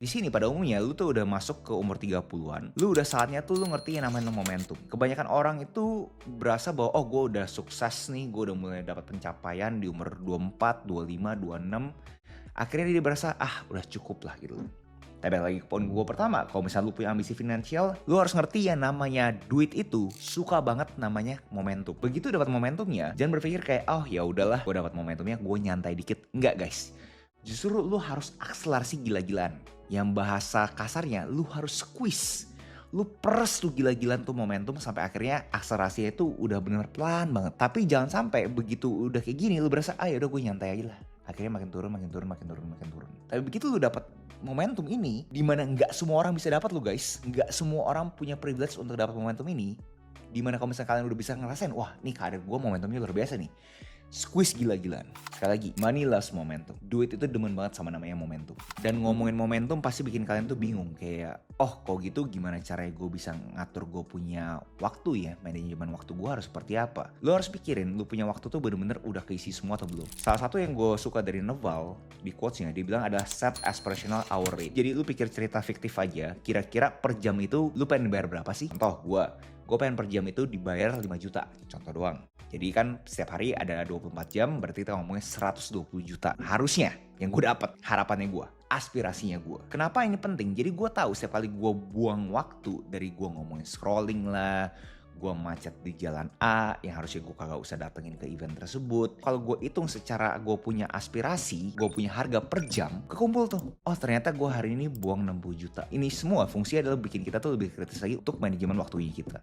Di sini pada umumnya lu tuh udah masuk ke umur 30-an, lu udah saatnya tuh lu ngerti yang namanya momentum. Kebanyakan orang itu berasa bahwa, "Oh gue udah sukses nih, gue udah mulai dapat pencapaian di umur 24, 25, 26." Akhirnya dia berasa, "Ah udah cukup lah," gitu. Tapi balik lagi ke poin gue pertama, kalau misalnya lu punya ambisi finansial, lu harus ngerti yang namanya duit itu suka banget namanya momentum. Begitu dapat momentumnya, jangan berpikir kayak, "Oh ya udahlah, gue dapat momentumnya, gue nyantai dikit." Enggak guys. Justru lu harus akselerasi gila-gilaan. Yang bahasa kasarnya, lu harus squeeze. Lu peres tuh gila-gilaan tuh momentum sampai akhirnya akselerasinya itu udah bener pelan banget. Tapi jangan sampai begitu udah kayak gini lu berasa, "Ah ya udah gue nyantai aja lah." Akhirnya makin turun, makin turun, makin turun, makin turun. Tapi begitu lu dapat momentum ini, dimana nggak semua orang bisa dapat lu guys. Nggak semua orang punya privilege untuk dapat momentum ini. Dimana kalau misalnya kalian udah bisa ngerasain, wah nih karir gue momentumnya luar biasa nih. Squeeze gila-gilaan. Sekali lagi, money loves momentum. Duit itu demen banget sama namanya momentum. Dan ngomongin momentum pasti bikin kalian tuh bingung. Kayak, oh kok gitu gimana caranya gue bisa ngatur gue punya waktu ya. Manajemen waktu gue harus seperti apa. Lo harus pikirin, lo punya waktu tuh bener-bener udah keisi semua atau belum. Salah satu yang gue suka dari Naval, di quotesnya, dia bilang adalah set aspirational hour rate. Jadi lo pikir cerita fiktif aja, kira-kira per jam itu lo pengen bayar berapa sih? Contoh gue pengen per jam itu dibayar 5 juta, contoh doang. Jadi kan setiap hari ada 24 jam, berarti kita ngomongnya 120 juta. Harusnya yang gue dapat, harapannya gue, aspirasinya gue. Kenapa ini penting? Jadi gue tahu setiap kali gue buang waktu dari gue ngomongin scrolling lah, gue macet di jalan A yang harusnya gue kagak usah datengin ke event tersebut. Kalau gue hitung secara gue punya aspirasi, gue punya harga per jam, kekumpul tuh. Oh ternyata gue hari ini buang 60 juta. Ini semua fungsinya adalah bikin kita tuh lebih kritis lagi untuk manajemen waktunya kita.